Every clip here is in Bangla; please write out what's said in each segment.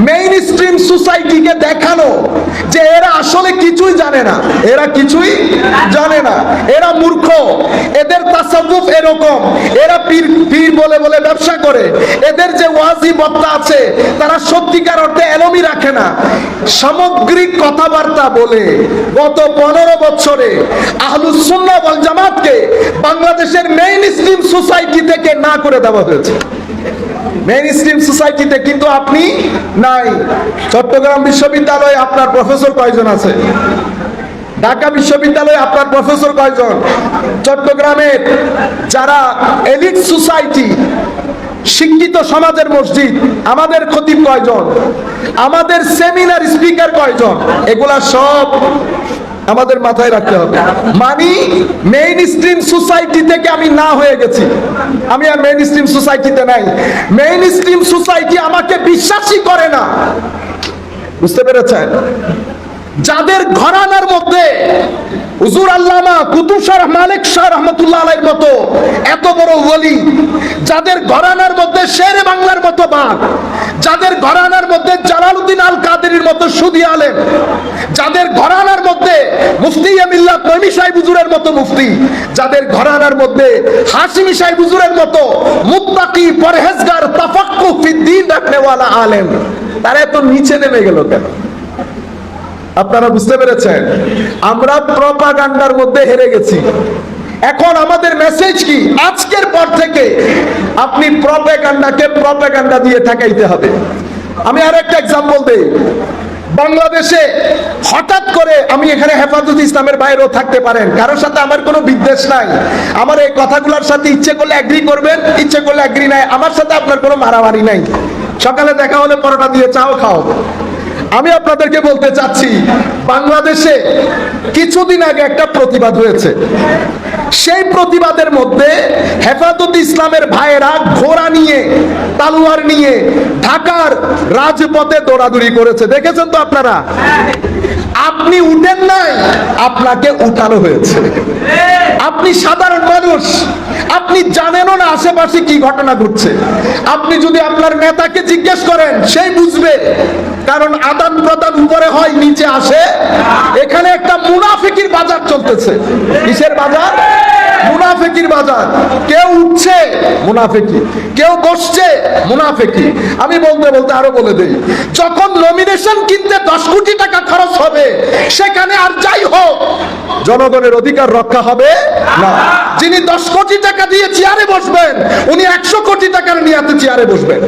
মেইন স্ট্রিম সোসাইটিকে দেখানো যে এরা আসলে কিছুই জানে না, এরা কিছুই জানে না, এরা মূর্খ, এদের তাসাউফ এরকম, এরা পীর পীর বলে বলে ব্যবসা করে, এদের যে ওয়াজি বক্তা আছে তারা সত্যিকার অর্থে এলমি রাখে না। সামগ্রিক কথাবার্তা বলে গত 15 বছরে আহলুস সুন্নাহ ওয়াল জামাতকে বাংলাদেশের মেইন স্ট্রিম সোসাইটি থেকে না করে দেওয়া হয়েছে। মেইন স্ট্রিম সোসাইটিতে কিন্তু আপনি নাই। চট্টগ্রাম বিশ্ববিদ্যালয়ে আপনার প্রফেসর কয়জন আছে? ঢাকা বিশ্ববিদ্যালয়ে আপনার প্রফেসর কয়জন? চট্টগ্রামের যারা এলিট সোসাইটি, শিক্ষিত সমাজের মসজিদ, আমাদের খতিব কয়জন? আমাদের সেমিনার স্পিকার কয়জন? এগুলা সব আমাদের মাথায় রাখতে হবে। মানে মেইন স্ট্রিম সোসাইটি থেকে আমি না হয়ে গেছি, আমি আর মেইন স্ট্রিম সোসাইটিতে নাই। মেইন স্ট্রিম সোসাইটি আমাকে বিশ্বাসই করে না, বুঝতে পেরেছেন? যাদের ঘরানার মধ্যে হুজুর আল্লামা কুতুব শাহ মালিক শাহ রহমাতুল্লাহ আলাইহির মতো এত বড় ওলি, যাদের ঘরানার মধ্যে শেরে বাংলার মতো বাঘ, যাদের ঘরানার মধ্যে জালালউদ্দিন আল কাদেরীর মতো সুদী আলেম, যাদের ঘরানার মধ্যে মুফতি মিল্লাত নঈমি সাহেব হুজুরের মতো মুফতি, যাদের ঘরানার মধ্যে হাশিমি সাহেব হুজুরের মতো মুত্তাকি পরহেজগার তাফাক্কুহ ফিদ্দীন রাখনেওয়ালা আলেম, তারা এত নিচে নেমে গেল কেন? আপনারা বুঝতে পেরেছেন? আমরা প্রপাগান্ডার মধ্যে হেরে গেছি। এখন আমাদের মেসেজ কি? আজকের পর থেকে আপনি প্রপাগান্ডাকে প্রপাগান্ডা দিয়ে ঠেকাইতে হবে। আমি আর একটা এক্সাম্পল দেই। বাংলাদেশে হঠাৎ করে, আমি এখানে হেফাজত ইসলামের বাইরেও থাকতে পারেন, কারোর সাথে আমার কোনো বিদ্বেষ নাই, আমার এই কথাগুলোর সাথে ইচ্ছে করলে এগ্রি করবেন, ইচ্ছে করলে এগ্রি নাই, আমার সাথে আপনার কোনো মারামারি নাই। সকালে দেখা হলে পরোটা দিয়ে চাও খাও। আমি আপনাদেরকে বলতে চাচ্ছি, বাংলাদেশে কিছুদিন আগে একটা প্রতিবাদ হয়েছে। সেই প্রতিবাদের মধ্যে হেফাজত ইসলামের ভাইয়েরা ঘোড়া নিয়ে, তালোয়ার নিয়ে ঢাকার রাজপথে দৌড়াদৌড়ি করেছে, দেখেছেন তো আপনারা? আপনি উঠেন নাই, আপনাকে উঠানো হয়েছে। আপনি সাধারণ মানুষ, আপনি জানেনও না আশেপাশে কি ঘটনা ঘটছে। আপনি যদি আপনার নেতাকে জিজ্ঞেস করেন, সেই বুঝবে, কারণ আদান প্রদান উপরে হয়, নিচে আসে। এখানে একটা মুনাফিকির বাজার চলতেছে। কিসের বাজার? মুনাফিকির বাজার। কেউ উঠছে মুনাফিকি, কেউ বসছে মুনাফিকি। আমি বলতে বলতে আরো বলে দেই, যখন নমিনেশন কিনতে 10 কোটি টাকা খরচ হবে, সেখানে আর যাই হোক জনগণের অধিকার রক্ষা হবে না। যিনি 10 কোটি টাকা দিয়ে চেয়ারে বসবেন, উনি 100 কোটি টাকার নিয়াতে চেয়ারে বসবেন।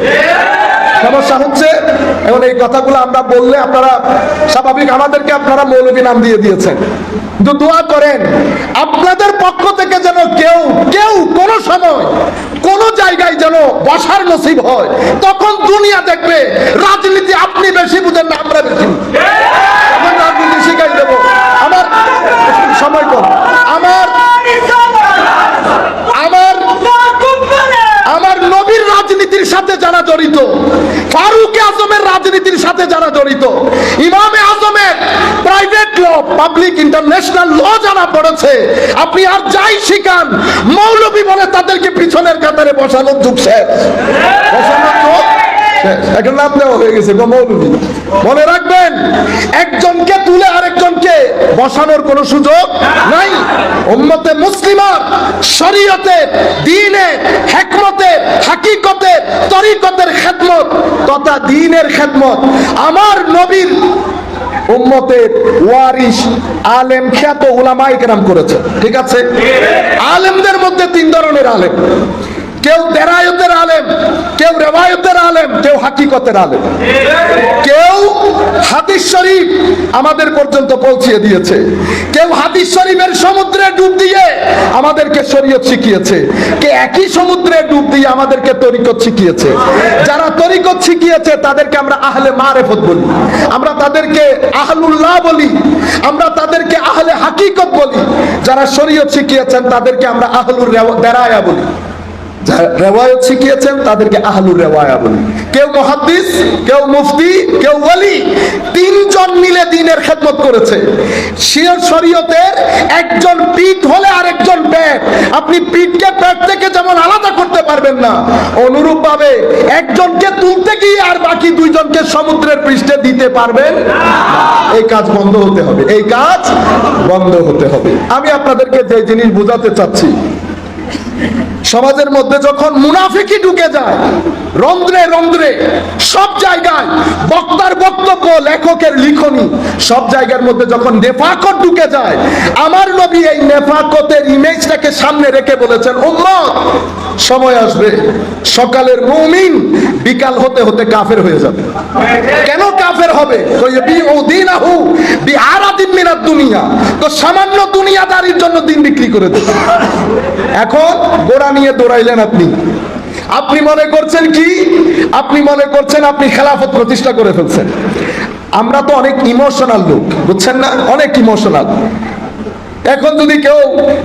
সমস্যা হচ্ছে এখন এই কথাগুলো আমরা বললে আপনারা স্বাভাবিক, আমাদেরকে আপনারা মৌলবী নাম দিয়ে দিয়েছেন, কিন্তু দোয়া করেন আপনাদের পক্ষ থেকে যেন কেউ কেউ কোন সময় কোন জায়গায় যেন বসার নসিব হয়। তখন দুনিয়া দেখবে রাজনীতি আপনি বেশি বুঝেন না, আমরা বেশি রাজনীতি শিখাই দেব। আমার সময় কম, আমার নবীর রাজনীতির সাথে যারা জড়িত, ফারুক আজমের রাজনীতির সাথে যারা জড়িত, ইমামে আজমের প্রাইভেট ল, পাবলিক ইন্টারন্যাশনাল ল যারা পড়েছে, আপনি আর যাই শিখান, মৌলবী বলে তাদেরকে পিছনের কাতারে বসানোর যুগ শেষ। বসানোর যুগ এখন নাম দেওয়া হয়ে গেছে মৌলবী। মনে রাখবেন, একজনকে তুলে আরেকজনকে বসানোর কোনো সুযোগ নাই। উম্মতে মুসলিমার শরীয়তের, দ্বীনের, হিকমতের, হাকিকতের, তরিকতের খেদমত তথা দ্বীনের খেদমত আমার নবীর উম্মতের ওয়ারিস আলেম খ্যাত উলামায়ে কেরাম করেছে। ঠিক আছে? আলেমদের মধ্যে 3 ধরনের আলেম, কেউ দেরায়তের আলেম, কেউ রেওয়ায়তের আলেম, কেউ হাকিকতের আলেম। কেউ হাদিস শরীফ আমাদের পর্যন্ত পৌঁছিয়ে দিয়েছে, কেউ হাদিস শরীফের সমুদ্রে ডুব দিয়ে আমাদেরকে শরীয়ত শিখিয়েছে, কে একই সমুদ্রে ডুব দিয়ে আমাদেরকে তরিকত শিখিয়েছে। যারা তরিকত শিখিয়েছে তাদেরকে আমরা আহলে মারিফত বলি, আমরা তাদেরকে আহলুল্লাহ বলি, আমরা তাদেরকে আহলে হাকিকত বলি। যারা শরীয়ত শিখিয়েছেন তাদেরকে আমরা আহলুর দেরায়া বলি। যারা রেওয়ায়াত শিখিয়েছেন তাদেরকে আহলুর রেওয়ায়া বলে। কেউ মুহাদ্দিস, কেউ মুফতি, কেউ ওয়ালি, তিনজন মিলে দ্বীনের খেদমত করেছে। শরীয়তের একজন পিঠ হলে আরেকজন পেট, আপনি পিঠকে পেট থেকে যেমন আলাদা করতে পারবেন না, অনুরূপ ভাবে একজনকে তুলতে গিয়ে আর বাকি দুইজনকে সমুদ্রের পৃষ্ঠে দিতে পারবেন এই কাজ বন্ধ হতে হবে, এই কাজ বন্ধ হতে হবে। আমি আপনাদেরকে যে জিনিস বোঝাতে চাচ্ছি, সমাজের মধ্যে যখন মুনাফিকি ঢুকে যায় রন্ধ্রে রন্ধ্রে, সব জায়গায় বক্তার বক্তব্য, লেখকের লিখনি, সব জায়গার মধ্যে যখন নেফাকত ঢুকে যায়, আমার নবী এই নেফাকতের ইমেজটাকে সামনে রেখে বলেছেন, উম্মত সময় আসবে সকালের মুমিন বিকাল হতে হতে কাফের হয়ে যাবে। কেন কাফের হবে? তো সামান্য দুনিয়াদারির জন্য দিন বিক্রি করে দেবে। এখন গোড়া নিয়ে দৌড়াইলেন আপনি। আপনি মনে করছেন কি? আপনি মনে করছেন আপনি খেলাফত প্রতিষ্ঠা করে ফেলছেন। আমরা তো অনেক ইমোশনাল লোক, বুঝছেন না, অনেক ইমোশনাল। এখন যদি কেউ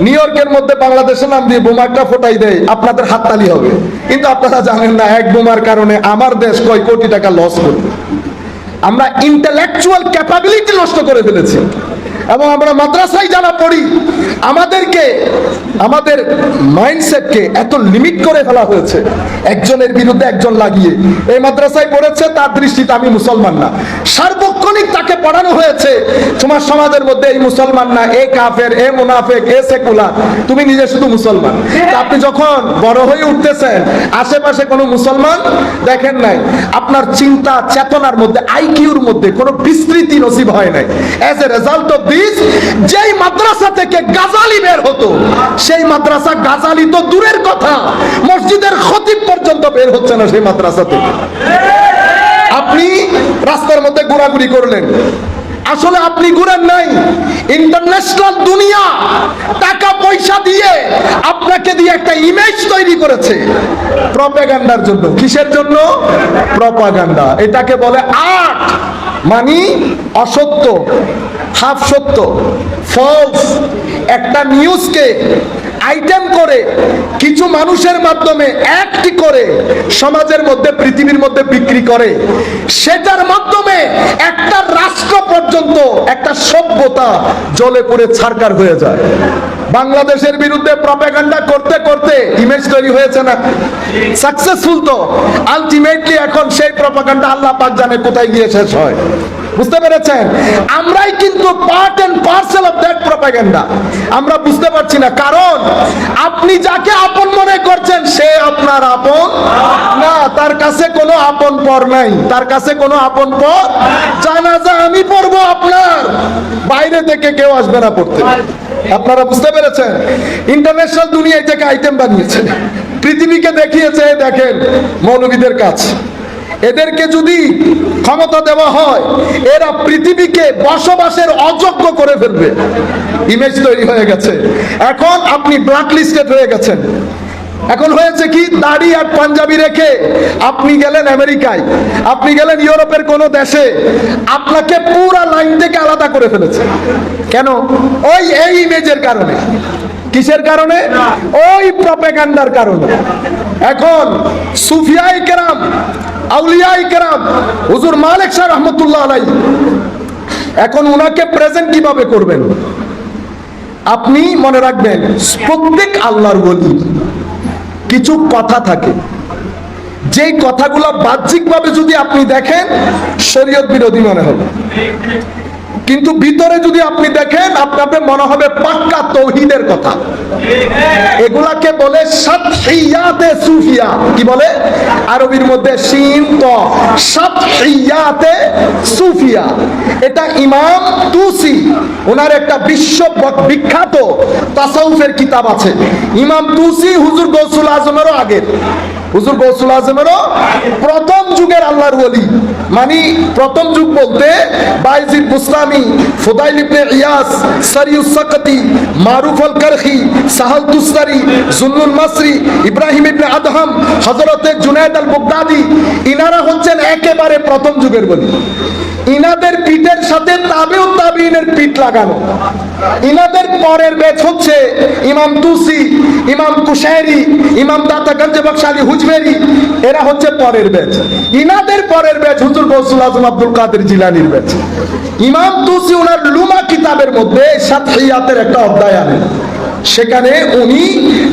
নিউ ইয়র্কের মধ্যে বাংলাদেশের নাম দিয়ে বোমাটা ফোটাই দেয়, আপনাদের হাততালি হবে। কিন্তু আপনারা জানেন না, এক বোমার কারণে আমার দেশ কয় কোটি টাকা লস করবে। আমরা ইন্টেলেকচুয়াল ক্যাপাবিলিটি নষ্ট করে ফেলেছি। এবং আমরা মাদ্রাসায় যারা পড়ি, আমাদেরকে, আমাদের মাইন্ডসেটকে এত লিমিট করে ফেলা হয়েছে, একজনের বিরুদ্ধে একজন লাগিয়ে। এই মাদ্রাসায় পড়েছে, তার দৃষ্টিতে আমি মুসলমান না, সার্বক্ষণিক তাকে পড়ানো হয়েছে তোমার সমাজের মধ্যে এই মুসলমান না, এ কাফের, এ মুনাফেক, এ সেকুলার, তুমি নিজে শুধু মুসলমান। আপনি যখন বড় হয়ে উঠতেছেন, আশেপাশে কোনো মুসলমান দেখেন নাই, আপনার চিন্তা চেতনার মধ্যে, আইকিউর মধ্যে কোনো বিস্তৃতি নসিব হয় নাই। As a result of this, যেই মাদ্রাসা থেকে গাজালি বের হতো, সেই মাদ্রাসা গাজালি তো দূরের কথা, মসজিদের খতিব পর্যন্ত বের হচ্ছে না সেই মাদ্রাসা থেকে। আপনি রাস্তার মধ্যে ঘোরাঘুরি করলেন, আসলে আপনি ঘুরেন নাই, ইন্টারন্যাশনাল দুনিয়া টাকা পয়সা দিয়ে আপনাকে দিয়ে একটা ইমেজ তৈরি করেছে প্রপাগান্ডার জন্য। কিসের জন্য? প্রপাগান্ডা। এটাকে বলে আর্ট, মানে অসত্য, হাফ সত্য, ফলস। একটা নিউজকে আইটেম করে কিছু মানুষের মাধ্যমে অ্যাক্ট করে সমাজের মধ্যে, পৃথিবীর মধ্যে বিক্রি করে, সেটার মাধ্যমে একটা রাষ্ট্র পর্যন্ত, একটা সভ্যতা জ্বলে পুড়ে ছারখার হয়ে যায়। বাংলাদেশের বিরুদ্ধে প্রপাগান্ডা করতে করতে ইমেজ তৈরি হয়েছে না? সাকসেসফুল তো। আলটিমেটলি এখন সেই প্রপাগান্ডা আল্লাহ পাক জানে কোথায় গিয়ে শেষ হয়। বুঝতে পেরেছেন? আমরাই কিন্তু part and parcel of that propaganda. আমরা বুঝতে পারছি না, কারণ আপনি যাকে আপন মনে করছেন সে আপনার আপন না, তার কাছে কোনো আপন পর নাই, তার কাছে কোনো আপন পর। জানাজা আমি পড়বো, আপনার বাইরে থেকে কেউ আসবে না পড়তে। আপনারা বুঝতে পেরেছেন? ইন্টারন্যাশনাল দুনিয়ায় থেকে আইটেম বানিয়েছে, পৃথিবীকে দেখিয়েছে, দেখেন মৌলবীদের কাজ। এদেরকে যদি ক্ষমতা দেওয়া হয়, এরা পৃথিবীকে বসবাসের অযোগ্য করে ফেলবে। ইমেজ তৈরি হয়ে গেছে। এখন আপনি ব্ল্যাক লিস্টেড হয়ে গেছেন। এখন হয়েছে কি, দাড়ি আর পাঞ্জাবি রেখে আপনি গেলেন আমেরিকায়, আপনি গেলেন ইউরোপের কোন দেশে, আপনাকে পুরা লাইন থেকে আলাদা করে ফেলেছে। কেন? ওই এই ইমেজের কারণে। কিসের কারণে? ওই প্রপাগান্ডার কারণে। এখন সুফিয়ায়ে কেরাম, আউলিয়ায়ে কেরাম, হুজুর মালিক শাহ রহমতুল্লাহ আলাইহি, এখন উনাকে প্রেজেন্ট কিভাবে করবেন? আপনি মনে রাখবেন, প্রত্যেক আল্লাহর ওলি কিছু কথা থাকে, যেই কথাগুলো বাহ্যিকভাবে যদি আপনি দেখেন শরীয়ত বিরোধী মনে হবে, কিন্তু ভিতরে যদি আপনি দেখেন আপনাদের মনে হবে পাক্কা তৌহিদের কথা। এগুলাকে বলে সাতহিয়াতে সুফিয়া। কি বলে? আরবির মধ্যে শিন ত, সাতহিয়াতে সুফিয়া। এটা ইমাম তুসি, ওনার একটা বিশ্ব বিখ্যাত তাসাউফের কিতাব আছে। ইমাম তুসি হুজুর গৌসুল আজমেরও আগের। হুজুর গৌসুল আজমেরও প্রথম যুগের আল্লাহর ওলি। মানে প্রথম যুগ বলতে বায়জিদ বুস্তামি, ফুদাইল ইবনে ইয়াস, সারিউস সাকাতি, মারুফ আল কারখি, সাহাল তুস্তারি, জুন্নুল মাসরি, ইব্রাহিম ইবনে আদহাম, হযরতে জুনায়েদ আল বাগদাদি, ইনারা হচ্ছেন একেবারে প্রথম যুগের ওলি। ইনাদের পিঠের সাথে তাবেউত তাবিইনের পিঠ লাগানো। ইনাদের পরের ব্যাচ হচ্ছে ইমাম তুসি, ইমাম কুশাইরি, ইমাম দাতা গঞ্জ বখশ আলী হুজবেরি, এরা হচ্ছে পরের ব্যাচ। ইনাদের পরের ব্যাচ হুজুর গৌসুল আজম আব্দুল কাদের জিলানীর ব্যাচ। ইমাম তুসি ওনার লুমা কিতাবের মধ্যে সাতহিয়াতের একটা অধ্যায় আনেন, সেখানে উনি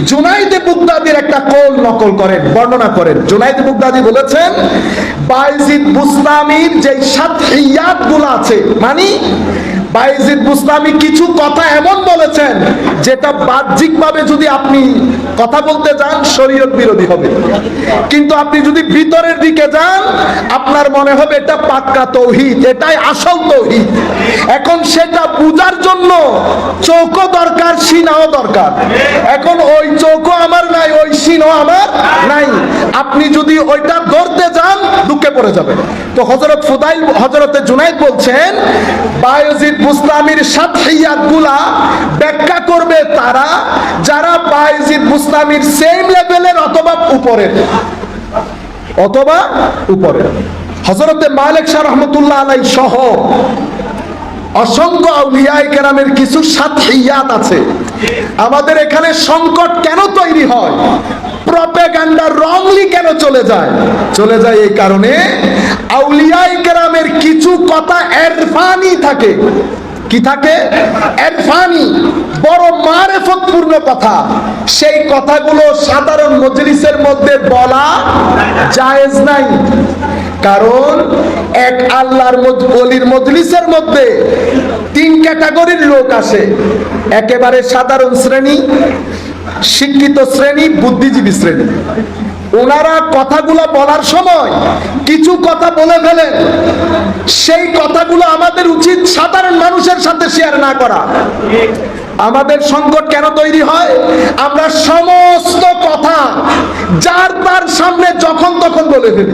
জুনাইদ বাগদাদির একটা কৌল নকল করেন, বর্ণনা করেন। জুনাইদ বাগদাদি বলেছেন বায়জিদ বুস্তামির যে সাতহিয়াত গুলো আছে, মানে বায়জিদ বুস্তামি কিছু কথা এমন বলেছেন যেটা বাহ্যিকভাবে যদি আপনি কথা বলতে যান শরীয়ত বিরোধী হবে, কিন্তু আপনি যদি ভিতরের দিকে যান আপনার মনে হবে এটা পাক্কা তৌহিদ, এটাই আসল তৌহিদ। এখন সেটা বুঝার জন্য চৌকো দরকার, সিনাও দরকার। এখন ওই চৌকো আমার নাই, ওই সিনও আমার নাই। আপনি যদি ওইটা ধরতে যান দুঃখে পড়ে যাবেন। তো হযরত ফুদাইল, হযরতে জুনাইদ বলছেন বায়জিদ বুস্তামির সাতহিয়াত গুলা ব্যাখ্যা করবে তারা যারা বায়জিদ বুস্তামির সেম লেভেলের অথবা উপরের, অথবা উপরের। হযরতে মালিক শাহ রহমাতুল্লাহ আলাইহি সহ অসংখ্য আউলিয়ায়ে কেরামের কিছু সাতহিয়াত আছে। আমাদের এখানে সংকট কেন তৈরি হয়, প্রপাগান্ডা রংলি কেন চলে যায়? চলে যায় এই কারণে আউলিয়ায়ে কেরামের কিছু কথা ইরফানি থাকে। কি থাকে? ইরফানি, বড় মারেফতপূর্ণ কথা। সেই কথাগুলো সাধারণ মজলিসের মধ্যে বলা জায়েজ নাই, কারণ এক আল্লাহর ওলির মজলিসের মধ্যে তিন ক্যাটাগরির লোক আসে। একেবারে সাধারণ শ্রেণী, শিক্ষিত শ্রেণী, বুদ্ধিজীবী শ্রেণী। ওনারা কথাগুলো বলার সময় কিছু কথা বলে ফেলেন, সেই কথাগুলো আমাদের উচিত সাধারণ মানুষের সাথে শেয়ার না করা। আমাদের সংকট কেন তৈরি হয়? আমরা সমস্ত কথা যার তার সামনে যখন তখন বলে ফেলি।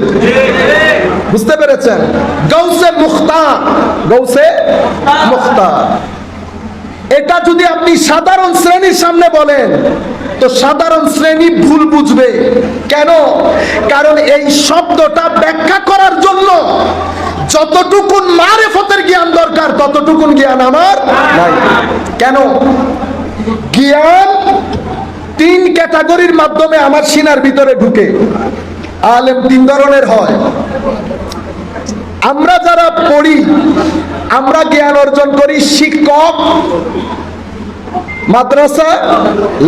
বুঝতে পেরেছেন? গৌসে মুখতার, গৌসে মুখতার, এটা যদি আপনি সাধারণ শ্রেণীর সামনে বলেন তো সাধারণ শ্রেণী ভুল বুঝবে। কেন? কারণ এই শব্দটা ব্যাখ্যা করার জন্য যতটুকুন মারেফতের জ্ঞান দরকার ততটুকুন জ্ঞান আমার নাই। কেন? জ্ঞান তিন ক্যাটাগরির মাধ্যমে আমার সিনার ভিতরে ঢুকে। আলেম তিন ধরনের হয়। আমরা যারা পড়ি, আমরা জ্ঞান অর্জন করি শিক্ষক, মাদ্রাসা,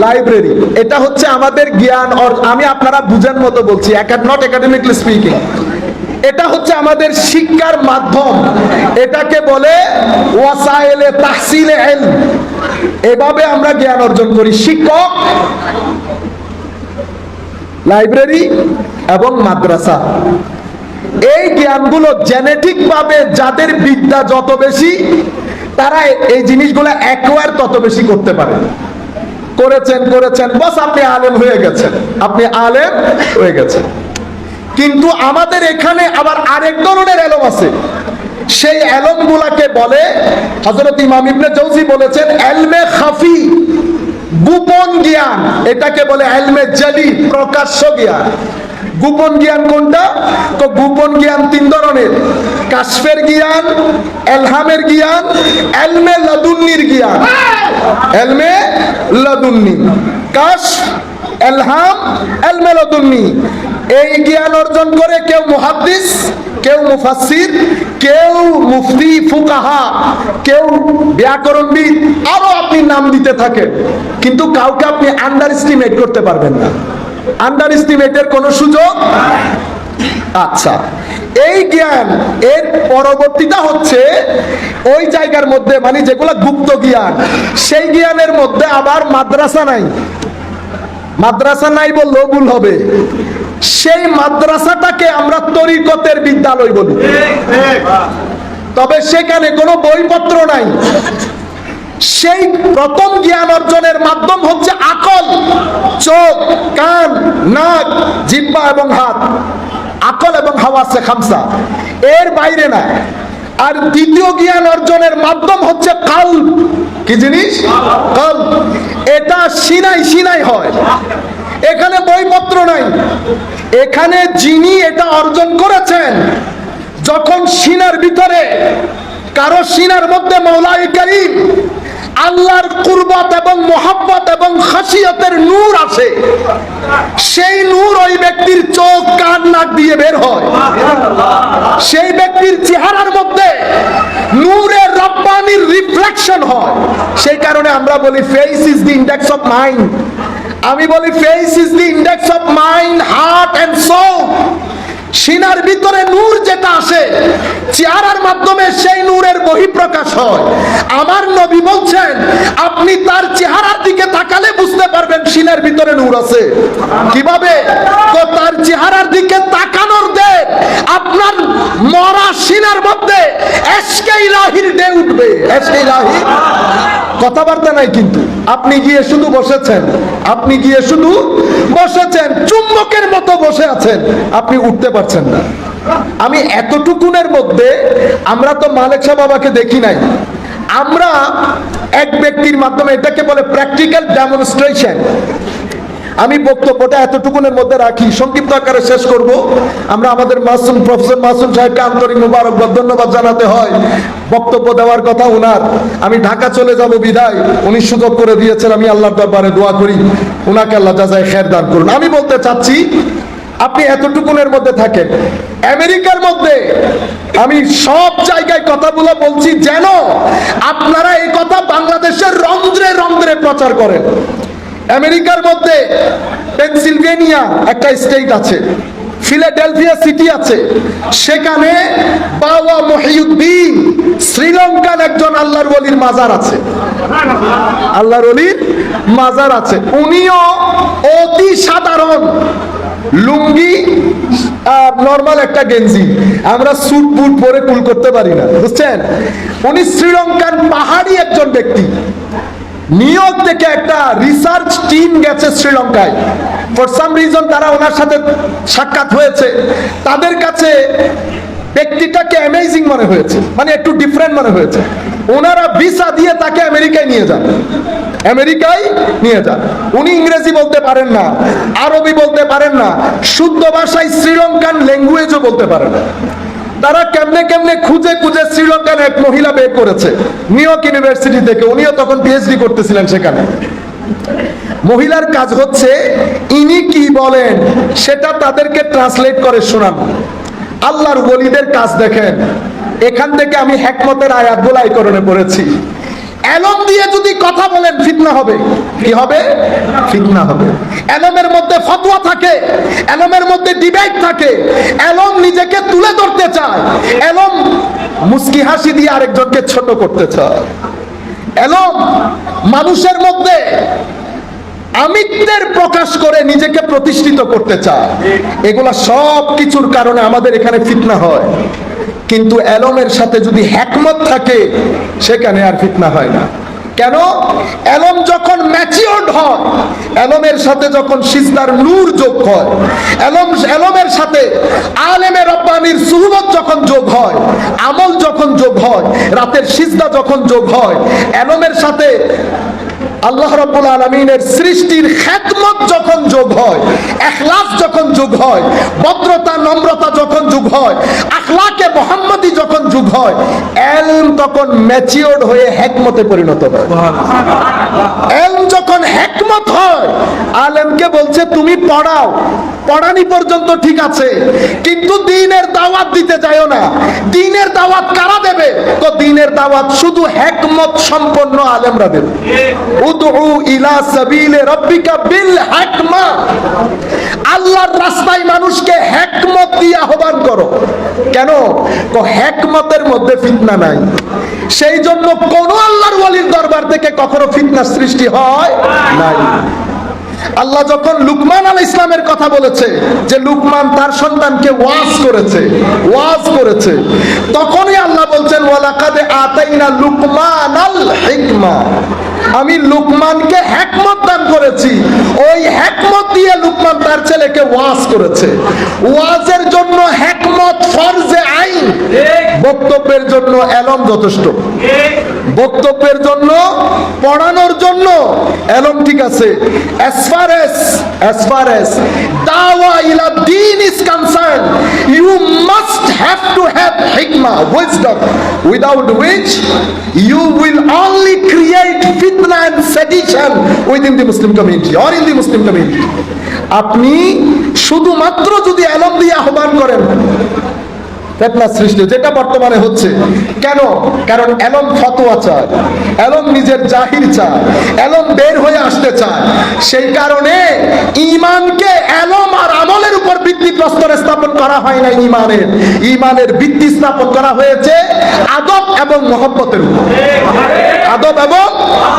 লাইব্রেরি। এটা হচ্ছে আমাদের জ্ঞান। আমি আপনারা বুঝার মতো বলছি, নট একাডেমিকলি স্পিকিং। এটা হচ্ছে আমাদের শিক্ষার মাধ্যম। এটাকে বলে ওয়াসাইলে তাহসিলে ইলম। এভাবে আমরা জ্ঞান অর্জন করি, শিক্ষক, লাইব্রেরি এবং মাদ্রাসা। এই জ্ঞানগুলো জেনেটিক ভাবে যাদের বিদ্যা যত বেশি তারা এই জিনিসগুলো অ্যাকোয়ার তত বেশি করতে পারে। করেছেন বস, আপনি আলেম হয়ে গেছেন, আপনি আলেম হয়ে গেছেন। কিন্তু আমাদের এখানে আবার আরেক ধরনের এলম আছে। সেই এলম গুলাকে বলে, হযরত ইমাম ইবনে জৌজি বলেছেন ইলমে খাফি, গোপন জ্ঞান। এটাকে বলে ইলমে জালি, প্রকাশ্য জ্ঞান। গোপন জ্ঞান কোনটা? তো গোপন জ্ঞান তিন ধরনের: কাশফের জ্ঞান, এলহামের জ্ঞান, ইলমে লাদুন্নির জ্ঞান। ইলমে লাদুন্নি, কাশফ, এলহাম, ইলমে লাদুন্নি। এই জ্ঞান অর্জন করে কেউ মুহাদ্দিস, কেউ মুফাসসির, কেউ মুফতি, ফুকাহা, কেউ ব্যাকরণবিদ, আরো আপনি নাম দিতে থাকেন। কিন্তু কাউকে আপনি আন্ডার এস্টিমেট করতে পারবেন না। আন্ডার এস্টিমেটের কোনো সুযোগ। আচ্ছা, এই জ্ঞান এর পরবর্তীটা হচ্ছে ওই জায়গার মধ্যে, মানে যেগুলো গুপ্ত জ্ঞান, সেই জ্ঞানের মধ্যে আবার মাদ্রাসা নাই। মাদ্রাসা নাই বললেও ভুল হবে। সেই মাদ্রাসাটাকে আমরা তরিকতের বিদ্যালয় বলি, তবে সেখানে কোনো বইপত্র নাই। সেই প্রথম জ্ঞান অর্জনের মাধ্যম হচ্ছে আকল, চোখ, কান, নাক, জিহ্বা এবং হাত, আকল এবং হাওয়াসে খামসা, এর বাইরে না। আর দ্বিতীয় জ্ঞান অর্জনের মাধ্যম হচ্ছে কলব। কি জিনিস? কলব। এটা সিনাই সিনাই হয়, এখানে বইপত্র নাই। এখানে যিনি এটা অর্জন করেছেন, যখন সিনার ভিতরে কারো সিনার মধ্যে মওলাই কারীম আল্লাহর কুরবত এবং মোহাব্বত এবং খাসিয়তের নূর আছে, সেই নূর ওই ব্যক্তির চোখ, কান, নাক দিয়ে বের হয়। সেই ব্যক্তির চেহারার মধ্যে নূরের রব্বানির রিফ্লেকশন হয়। সেই কারণে আমরা বলি face is the index of mind. আমি বলি face is the index of mind, heart and soul. সিনার ভিতরে নূর যেটা আসে, চেহারার মাধ্যমে সেই নূরের বহিঃপ্রকাশ হয়। আমার নবী বলছেন, আপনি তার চেহারার দিকে তাকালে বুঝতে পারবেন সিনার ভিতরে নূর আছে। কিভাবে? তো তার চেহারার দিকে তাকানোর দে আপনার মরা সিনার মধ্যে এশকে ইলাহির ডে উঠবে। এশকে ইলাহি, কথাবার্তা নাই কিন্তু। আপনি গিয়ে শুধু বসেছেন, আপনি গিয়ে শুধু বসেছেন, চুম্বকের মতো বসে আছেন, আপনি উঠতে পারছেন না। আমি এতটুকুনের মধ্যে, আমরা তো মালিক শাহ বাবাকে দেখি নাই, আমরা এক ব্যক্তির মাধ্যমে, এটাকে বলে প্র্যাকটিক্যাল ডেমনস্ট্রেশন। আমি বক্তব্যটা এতটুকুনের মধ্যে রাখি, সংক্ষিপ্ত আকারে শেষ করব। আমরা আমাদের মাসুম, প্রফেসর মাসুম সাহেবকে আন্তরিক মুবারকবাদ, ধন্যবাদ জানাতে হয়। বক্তব্য দেওয়ার কথা উনার, আমি ঢাকা চলে যাব বিদায় উনি সুযোগ করে দিয়েছেন। আমি আল্লাহর দরবারে দোয়া করি উনাকে আল্লাহ জাযায়ে খের দান করুন। আমি বলতে চাচ্ছি, আপনি এতটুকুনের মধ্যে থাকেন। আমেরিকার মধ্যে আমি সব জায়গায় কথাগুলো বলছি যেন আপনারা এই কথা বাংলাদেশের রন্ধ্রে রন্ধ্রে প্রচার করেন। আমেরিকার মধ্যে পেনসিলভেনিয়া একটা স্টেট আছে, ফিলাডেলফিয়া সিটি আছে, সেখানে বাবা মহিউদ্দিন শ্রীলঙ্কার একজন আল্লাহর ওলির মাজার আছে। আল্লাহর ওলির মাজার আছে। উনিও অতি সাধারণ লুঙ্গি, নরমাল একটা গেঞ্জি, আমরা স্যুট বুট পরে কুল করতে পারি না, বুঝছেন? উনি শ্রীলঙ্কার পাহাড়ি একজন ব্যক্তি। নিউ ইয়র্ক থেকে একটা রিসার্চ টিম গেছে শ্রীলঙ্কায়। ফর সাম রিজন তারা ওনার সাথে সাক্ষাৎ হয়েছে, তাদের কাছে ব্যক্তিটাকে অ্যামেজিং মনে হয়েছে, মানে একটু ডিফারেন্ট মনে হয়েছে। ওনারা ভিসা দিয়ে তাকে আমেরিকায় নিয়ে যান, আমেরিকায় নিয়ে যান। উনি ইংরেজি বলতে পারেন না, আরবি বলতে পারেন না, শুদ্ধ ভাষায় শ্রীলঙ্কান ল্যাঙ্গুয়েজও বলতে পারেন না। তারা কেমনে কেমনে খুঁজে খুঁজে শ্রীলঙ্কার এক মহিলা বের করেছে নিউ ইয়র্ক ইউনিভার্সিটি থেকে। উনিও তখন পিএইচডি করতেছিলেন সেখানে। মহিলার কাজ হচ্ছে ইনি কি বলেন সেটা তাদেরকে ট্রান্সলেট করে শোনানো। আল্লাহর ওলিদের কাজ দেখেন। এখান থেকে আমি হিকমতের আয়াতগুলো এই কারণে পড়েছি। এলম দিয়ে যদি কথা বলেন ফিতনা হবে। কি হবে? ফিতনা হবে। এলমের মধ্যে ফতোয়া থাকে, এলমের মধ্যে ডিবেট থাকে, এলম নিজেকে তুলে ধরতে চায়, এলম মুস্কি হাসি দিয়ে আরেকজনকে ছোট করতে চায়, এলম মানুষের মধ্যে আমিত্বের প্রকাশ করে নিজেকে প্রতিষ্ঠিত করতে চায়। এগুলা সব কিছুর কারণে আমাদের এখানে ফিতনা হয়। কিন্তু এলমের সাথে যদি হিকমত থাকে সেখানে আর ফিতনা হয় না। কেন? এলম যখন ম্যাচিওরড হয়, এলমের সাথে যখন সিজদার নূর যোগ হয়, এলমের সাথে আলেমে রব্বানির সুহবত যখন যোগ হয়, আমল যখন যোগ হয়, রাতের সিজদা যখন যোগ হয়, এলমের সাথে আল্লাহ রাব্বুল আলামিনের সৃষ্টির খেদমত যখন যোগ হয়, ইখলাস যখন যোগ হয়, ভদ্রতা নম্রতা যখন যোগ হয়, আখলাকে মুহাম্মদী যখন যোগ হয়, ইলম তখন ম্যাচিওরড হয়ে হিকমতে পরিণত হয়। ইলম যখন হিকমত হয়, আলেমকে বলছে তুমি পড়াও, পড়ানি পর্যন্ত ঠিক আছে, কিন্তু দ্বীনের দাওয়াত দিতে যাও না। দ্বীনের দাওয়াত কারা দেবে? তো দ্বীনের দাওয়াত শুধু হিকমত সম্পন্ন আলেমরা দেবে। উদউ ইলা সাবিলে রাব্বিকা বিল হিকমা, আল্লাহর রাস্তায় মানুষকে হিকমত দিয়ে আহ্বান করো। কেন? তো হিকমতের মধ্যে ফিতনা নাই। সেই জন্য কোন আল্লাহর ওলির দরবার থেকে কখনো ফিতনার সৃষ্টি হয় নাই। আল্লাহ যখন লুকমান আলাইহিস সালামের কথা বলেছে যে লুকমান তার সন্তানকে ওয়াজ করেছে, তখনই আল্লাহ বলছেন ওয়ালাকাদ আতাইনা লুকমানাল হিকমা, আমি লুকমানকে হিকমত দান করেছি। ওই হিকমত দিয়ে লুকমান তার ছেলেকে ওয়াজ করেছে। ওয়াজের জন্য হিকমত ফরজে আইন, বক্তব্যের জন্য এলম যথেষ্ট। বক্তব্যের জন্য, পড়ানোর জন্য এলম ঠিক আছে। as far as দাওয়া ইলা দ্বীন is concerned, you must have to have hikmah, wisdom, without which you will only create fitna and sedition within the Muslim community or in the Muslim community. আপনি শুধুমাত্র যদি এলম দিয়ে আহ্বান করেন, ফিতনা সৃষ্টি, যেটা বর্তমানে হচ্ছে। কেন? কারণ এলম ফতোয়া চায়, এলম নিজের জাহির চায়, এলম বের হয়ে আসতে চায়। সেই কারণে ঈমানকে এলম আর আমলের উপর ভিত্তি প্রস্তর স্থাপন করা হয় না। ঈমানের ভিত্তি স্থাপন করা হয়েছে আদব এবং মহব্বতের উপর। আদব এবং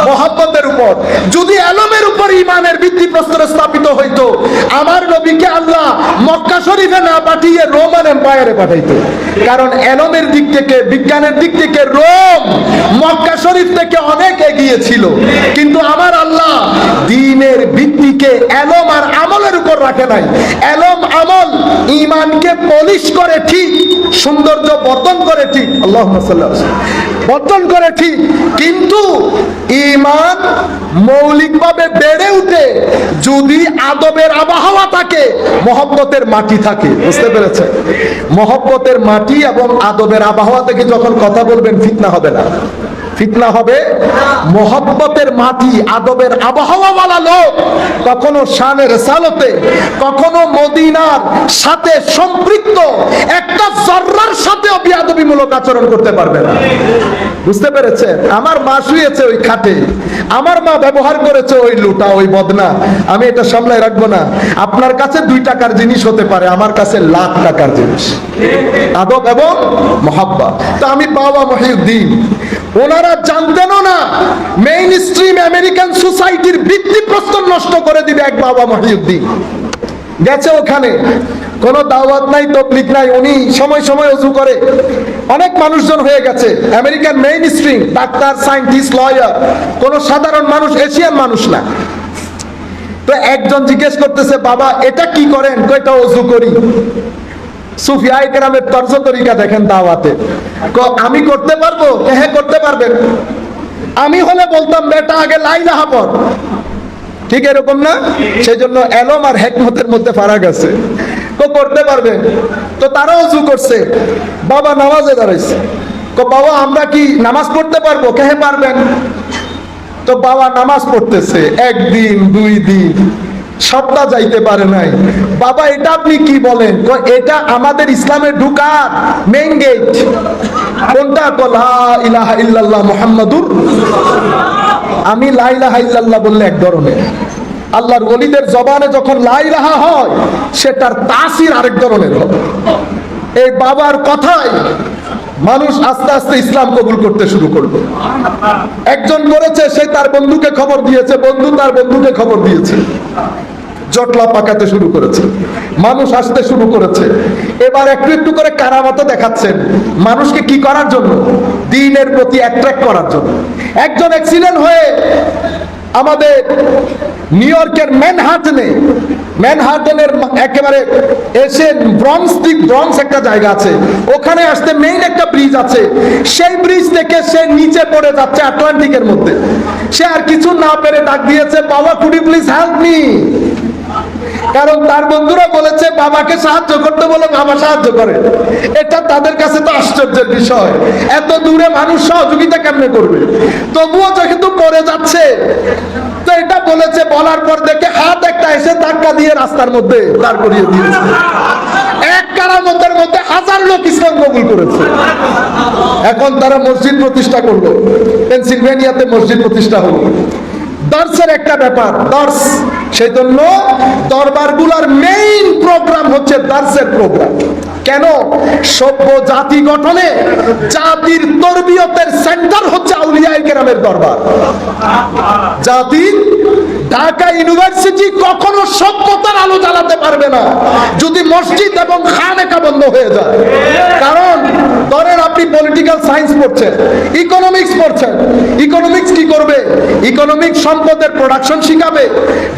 মহব্বতের উপর। যদি এলমের উপর ঈমানের ভিত্তি প্রস্তর স্থাপিত হইতো, আমার নবীকে আল্লাহ মক্কা শরীফে না পাঠিয়ে রোমান এম্পায়ারে পাঠাইতো। কারণ এলমের দিক থেকে, বিজ্ঞানের দিক থেকে রোম মক্কা শরীফ থেকে অনেক এগিয়ে ছিল। কিন্তু আমার আল্লাহ দ্বীনের ভিত্তিকে এলম আর আমলের উপর রাখে নাই। এলম আমল ঈমানকে পলিশ করে ঠিক, সৌন্দর্য বর্ধন করে ঠিক, আল্লাহুম্মা সাল্লি আলা বর্ধন করে ঠিক, কিন্তু ঈমান মৌলিকভাবে বেড়ে উঠে যদি আদবের আবহাওয়া থাকে, মহব্বতের মাটি থাকে। বুঝতে পেরেছেন? মহব্বতের মাটি এবং আদবের আবহাওয়া থেকে যখন কথা বলবেন, ফিতনা হবে না। ফিতনা হবে মহব্বতের মাটি, আদবের আবহাওয়াওয়ালা লোক কখনো শানে রিসালতে, কখনো মদিনার সাথে সম্পৃক্ত একটা জর্রার সাথেও বিয়াদবিমূলক আচরণ করতে পারবে না। বুঝতে পেরেছেন? আমার মা শুয়েছে ওই খাটে, আমার মা ব্যবহার করেছে ওই লুটা, ওই বদনা, আমি এটা সামলায় রাখবো না। আপনার কাছে 2 টাকার জিনিস হতে পারে, আমার কাছে লাখ টাকার জিনিস। আদব এবং মহব্বত। তো আমি বাবা মহিউদ্দিন, ওনারা জানতেনও না মেইন স্ট্রিম আমেরিকান সোসাইটির ভিত্তিপ্রস্তর নষ্ট করে দিবে এক বাবা মহিউদ্দিন। গেছে ওখানে, কোনো দাওয়াত নাই, তাবলীগ নাই, উনি সময় সময় ওযু করে। অনেক মানুষজন হয়ে গেছে American main stream, doctor, scientist, lawyer, কোনো সাধারণ মানুষ, এশিয়ান মানুষ না। তো একজন জিজ্ঞেস করতেছে, বাবা এটা কি করেন? কয়টা ওযু করি। সুফিয়ায়ে কেরামের তর্জ তরিকা দেখেন দাওয়াতে। আমি করতে পারবো? হ্যাঁ করতে পারবেন। আমি হলে বলতাম বেটা আগে লা ইলাহা পড়। ঠিক এরকম না? সেই জন্য এলম আর হিকমতের মধ্যে ফারাক আছে। তো করতে পারবে। তো তারা ওযু করছে, বাবা নামাজে দাঁড়াইছে। বাবা আমরা কি নামাজ পড়তে পারবো? হ্যাঁ পারবেন। তো বাবা নামাজ পড়তেছে, 1 দিন 2 দিন, সপ্তাহ যাইতে পারে নাই। বাবা এটা আপনি কি বলেন? এটা আমাদের ইসলামে ঢুকার মেইন গেট। কোনটা? লা ইলাহা ইল্লাল্লাহ মুহাম্মাদুর। আমি লা ইলাহা ইল্লাল্লাহ বললে এক ধরনের, আল্লাহর ওলিদের জবানে যখন লা ইলাহা হয়, সেটার তাসির আরেক ধরনের হবে। এই বাবার কথায় মানুষ আস্তে আস্তে ইসলাম কবুল করতে শুরু করলো। একজন করেছে, সে তার বন্ধুকে খবর দিয়েছে, বন্ধু তার বন্ধুকে খবর দিয়েছে, জটলা পাকাতে শুরু করেছে, মানুষ আসতে শুরু করেছে। এবার একটু একটু করে কারামত দেখাচ্ছেন। মানুষকে কি করার জন্য? দ্বীনের প্রতি অ্যাট্রাক্ট করার জন্য। একজন অ্যাক্সিডেন্ট হয়ে আমাদের নিউ ইয়র্কের ম্যানহাটনের একেবারে এসে ব্রঙ্কস একটা জায়গা আছে, ওখানে আসতে মেইন একটা ব্রিজ আছে, সেই ব্রিজ থেকে সে নিচে পড়ে যাচ্ছে আটলান্টিকের মধ্যে। সে আর কিছু না পেরে ডাক দিয়েছে, বাবা could you please help me. কারণ তার বন্ধুরা বলেছে বাবাকে সাহায্য করতে বলে বাবা সাহায্য করে। এটা তাদের কাছে তো আশ্চর্যের বিষয়, এত দূরে মানুষ সহযোগিতা কেমনে করবে? তবুও যেহেতু পড়ে যাচ্ছে, তো এটা বলেছে, বলার পর দেখে হাত একটা এসে ধাক্কা দিয়ে রাস্তার মধ্যে দাঁড় করিয়ে দিয়েছে। এক কারামতের মধ্যে 1000 লোক ইসলাম কবুল করেছে। এখন তারা মসজিদ প্রতিষ্ঠা করলো, পেনসিলভেনিয়াতে মসজিদ প্রতিষ্ঠা হলো। দর্শের একটা ব্যাপার, দর্শ, সেই জন্য দরবারগুলোর মেইন প্রোগ্রাম হচ্ছে দর্শের প্রোগ্রাম। কেন? সভ্য জাতি গঠনে জাতির তরবিয়তের সেন্টার হচ্ছে আউলিয়ায়ে কেরামের দরবার। জাতির ঢাকা ইউনিভার্সিটি কখনো সভ্যতার আলো জ্বালাতে পারবে না যদি মসজিদ এবং খানেকা বন্ধ হয়ে যায়। কারণ ধরেন আপনি পলিটিক্যাল সায়েন্স পড়ছেন, ইকোনমিক্স পড়ছেন, ইকোনমিক্স কি করবে? ইকোনমিক্স সম্পদের প্রোডাকশন শিখাবে,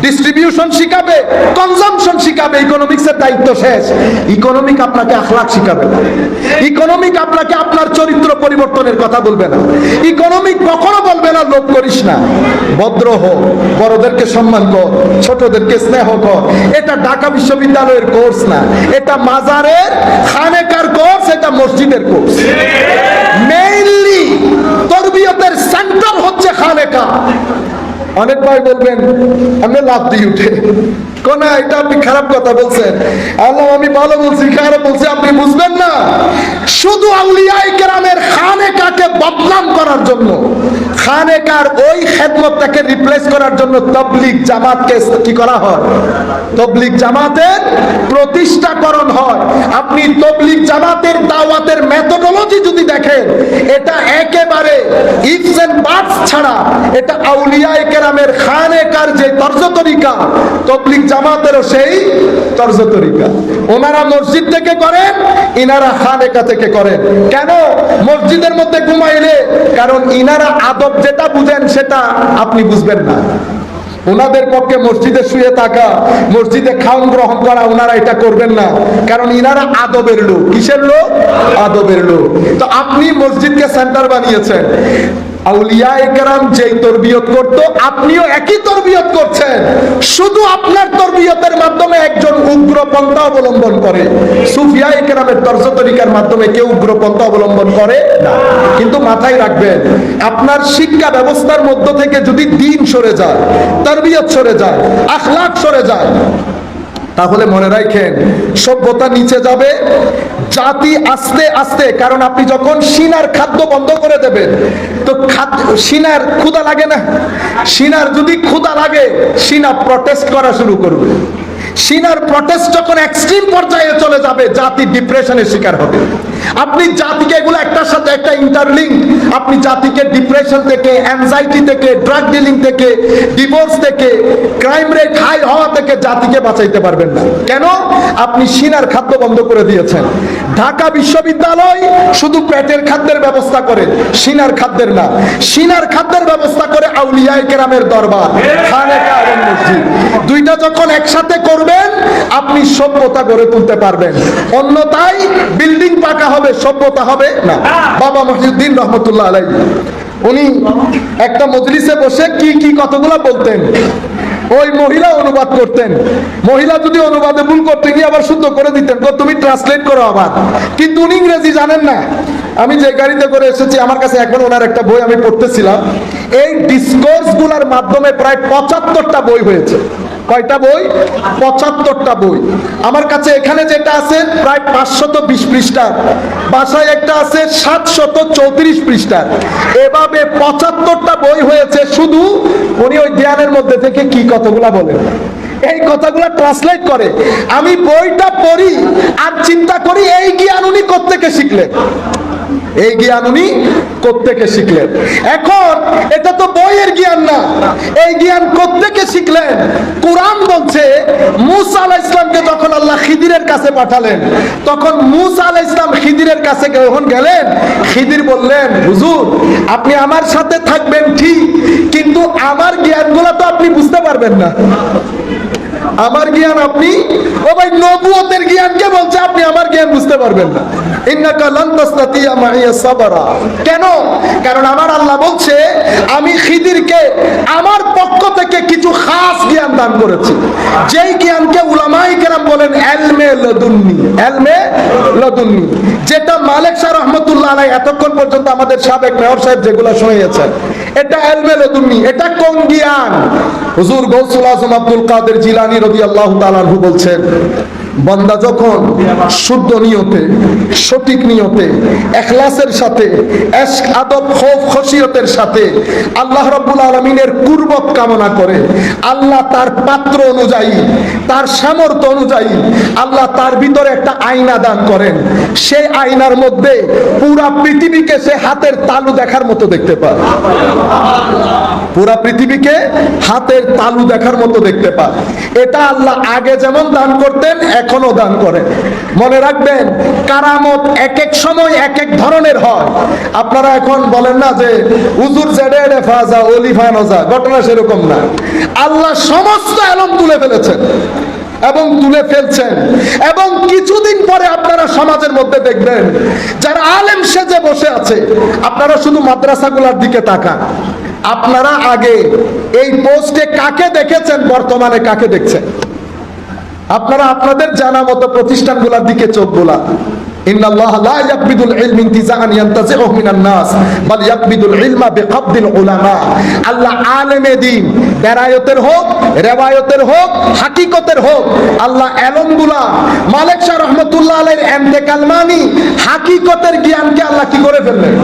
ডিস্ট্রিবিউশন শিখাবে, কনজাম্পশন শিখাবে। ইকোনমিক্সের দায়িত্ব শেষ। ইকোনমিক আপনাকে আখলাক শিখাবে না। ইকোনমিক আপনাকে আপনার চরিত্র পরিবর্তনের কথা বলবে না। ইকোনমিক কখনো বলবে না লোভ করিস না, ভদ্র হো, বড়দেরকে সম্মান কর, ছোটদেরকে স্নেহ কর। এটা ঢাকা বিশ্ববিদ্যালয়ের কোর্স না, এটা মাজারের খানেকার কোর্স, এটা মসজিদের কোর্স। মেইনলি তরবিয়তের সেন্টার হচ্ছে খানেকা। অনেক ভাই বলবেন আমি লাভ দিয়ে উঠে কোন এটা আপনি খারাপ কথা বলছেন। আল্লাহ আমি ভালো বলছি, খারাপ বলছি আপনি বুঝবেন না। শুধু আউলিয়ায়ে কেরামের খানেকাকে বদনাম করার জন্য, খানেকার ওই খেদমতটাকে রিপ্লেস করার জন্য তাবলীগ জামাতকে কি করা হয়? তাবলীগ জামাতের প্রতিষ্ঠাকরণ হয়। আপনি তাবলীগ জামাতের দাওয়াতের মেথোডোলজি যদি দেখেন, এটা একেবারে ইফস এন্ড বাটস ছাড়া, এটা আউলিয়ায়ে কেরামের খানেকার যে তর্জ তরিকা, তাবলীগ জামাতেরও সেই তর্জ তরিকা। ওনারা মসজিদ থেকে করেন, ইনারা খানেকা থেকে করেন। কেন? মসজিদের মধ্যে ঘুমাইলে, কারণ ইনারা আদব যেটা বুঝেন সেটা আপনি বুঝবেন না। ওনাদের পক্ষে মসজিদে শুয়ে থাকা, মসজিদে খাওন গ্রহণ করা, ওনারা এটা করবেন না, কারণ ইনারা আদবের লোক। কিসের লোক? আদবের লোক। তো আপনি মসজিদকে সেন্টার বানিয়েছেন। আউলিয়ায়ে কেরাম যেই তরবিয়ত করতো, আপনিও একই তরবিয়ত করছেন। শুধু আপনার তরবিয়তের মাধ্যমে একজন উগ্রপন্থা অবলম্বন করে। সুফিয়ায়ে কেরামের তর্জ তরিকার মাধ্যমে কেউ উগ্রপন্থা অবলম্বন করে না। কিন্তু মাথায় রাখবেন, আপনার শিক্ষা ব্যবস্থার মধ্য থেকে যদি দ্বীন সরে যায়, তরবিয়ত সরে যায়, আখলাক সরে যায়, তাহলে মনে রাখেন সভ্যতা নিচে যাবে, জাতি আস্তে আস্তে। কারণ আপনি যখন সিনার খাদ্য বন্ধ করে দেবেন, তো সিনার ক্ষুধা লাগে না? সিনার যদি ক্ষুধা লাগে, সিনা প্রটেস্ট করা শুরু করবে। সিনার প্রটেস্ট যখন এক্সট্রিম পর্যায়ে চলে যাবে, জাতি ডিপ্রেশনের শিকার হবে। আপনি জাতিকে এগুলো একটার সাথে একটা ইন্টারলিঙ্ক, আপনি জাতিকে ডিপ্রেশন থেকে, অ্যাংজাইটি থেকে, ড্রাগ ডিলিং থেকে, ডিভোর্স থেকে, ক্রাইম রেট হাই হওয়া থেকে জাতিকে বাঁচাইতে পারবেন না। কেন? আপনি সিনার খাদ্য বন্ধ করে দিয়েছেন। ঢাকা বিশ্ববিদ্যালয় শুধু পেটের খাদ্যের ব্যবস্থা করে, সিনার খাদ্যের না। সিনার খাদ্যের ব্যবস্থা করে আউলিয়ায়ে কেরামের দরবার, খানেকা এবং মসজিদ। দুইটা যখন একসাথে করবেন, আপনি সভ্যতা গড়ে তুলতে পারবেন। অন্যথায় বিল্ডিং পাকা হবে, সভ্যতা হবে না। বাবা মহিউদ্দিন রহমতুল্লাহ আলাইহি, উনি একটা মজলিসে বসে কি কতগুলো বলতেন, ওই মহিলা অনুবাদ করতেন। মহিলা যদি অনুবাদে ভুল করতে গিয়ে আবার শুদ্ধ করে দিতেন, তুমি ট্রান্সলেট করো আবার। কিন্তু উনি ইংরেজি জানেন না। আমি যে গাড়িতে করে এসেছি, আমার কাছে এখন ওনার একটা বই আমি পড়তেছিলাম। এই ডিসকোর্স গুলার মাধ্যমে প্রায় ৭৫টা বই হয়েছে। কয়টা বই? ৭৫টা বই। আমার কাছে এখানে যেটা আছে প্রায় ৫২০ পৃষ্ঠার, বাসায় একটা আছে ৭৩৪ পৃষ্ঠার। এভাবে ৭৫টা বই হয়েছে। শুধু উনি ওই জ্ঞানের মধ্যে থেকে কি কতগুলা বলেন, এই কথাগুলা ট্রান্সলেট করে। আমি বইটা পড়ি আর চিন্তা করি, এই জ্ঞান উনি কোত্থেকে শিখলেন? এই জ্ঞান উনি কোত্থেকে শিখলেন? এখন এটা তো বইয়ের জ্ঞান না, এই জ্ঞান কোত্থেকে শিখলেন? কোরআন বলছে মূসা আলাইহিস সালামকে যখন আল্লাহ খিদিরের কাছে পাঠালেন, তখন মূসা আলাইহিস সালাম খিদিরের কাছে যখন গেলেন, খিদির বললেন, হুজুর আপনি আমার সাথে থাকবেন ঠিক, কিন্তু আমার জ্ঞানগুলো তো আপনি বুঝতে পারবেন না। আমার জ্ঞান আপনি, ও ভাই নবুয়তের জ্ঞানকে বলছে আপনি আমার জ্ঞান বুঝতে পারবেন না। ইন্নাকা লান তাসতাতিয়া মাইয়া সাবরা। কেন? কারণ আমার আল্লাহ বলছে আমি খিদিরকে আমার পক্ষ থেকে কিছু খাস জ্ঞান দান করেছি, যেই জ্ঞানকে উলামায়ে কেরাম বলেন ইলমে লাদুন্নি। ইলমে লাদুন্নি, যেটা মালিক শাহ রহমাতুল্লাহ আলাইহি এতক্ষণ পর্যন্ত আমাদের সাবেক মেয়র সাহেব যেগুলো শুনিয়েছেন, এটা ইলমে লাদুন্নি। এটা কোন জ্ঞান? হুজুর গৌসুল আজম আব্দুল কাদের জিলানী রাদিয়াল্লাহু তাআলা আনহু বলছেন, বান্দা যখন শুদ্ধ নিয়তে, সঠিক নিয়তে, ইখলাসের সাথে, ইশক, আদব, খৌফ, খশিয়তের সাথে আল্লাহ রাব্বুল আলামিনের কুরবত কামনা করে, আল্লাহ তার পাত্র অনুযায়ী, তার সামর্থ্য অনুযায়ী আল্লাহ তার ভিতরে একটা আয়না দান করেন। সেই আয়নার মধ্যে পুরা পৃথিবীকে সে হাতের তালু দেখার মতো দেখতে পায়। পুরা পৃথিবীকে হাতের তালু দেখার মতো দেখতে পায়। এটা আল্লাহ আগে যেমন দান করতেন এখনো দান করেন। মনে রাখবেন, কারামত এক এক সময় এক এক ধরনের হয়। আপনারা এখন বলেন না যে হুজুর জেডে ফাজা ওলিফা নজা, ঘটনা সেরকম না। আল্লাহ সমস্ত এলম তুলে ফেলেছেন এবং তুলে ফেলছেন, এবং কিছুদিন পরে আপনারা সমাজের মধ্যে দেখবেন যারা আলেম সেজে বসে আছে। আপনারা শুধু মাদ্রাসাগুলোর দিকে তাকান, আপনারা আগে এই পোস্টে কাকে দেখেছেন, বর্তমানে কাকে দেখছেন? আপনারা আপনাদের জানা মতো প্রতিষ্ঠানগুলোর দিকে চোখ বোলান। ইন্নাল্লাহ লা ইয়াকবিদুল ইলম ইনতিজাআন ইয়ানতাজিউহু মিনান নাস বাল ইয়াকবিদুল ইলমা বিকবদিল উলামা। আল্লাহ আলেমে দ্বীন বেরায়তের হোক, রিওয়ায়াতের হোক, হাকিকতের হোক, আল্লাহ এলমগুলা মালিক শাহ রাহমাতুল্লাহ আলাইহির ইন্তেকাল মানি হাকিকতের জ্ঞানকে আল্লাহ কি করে ফেললেন?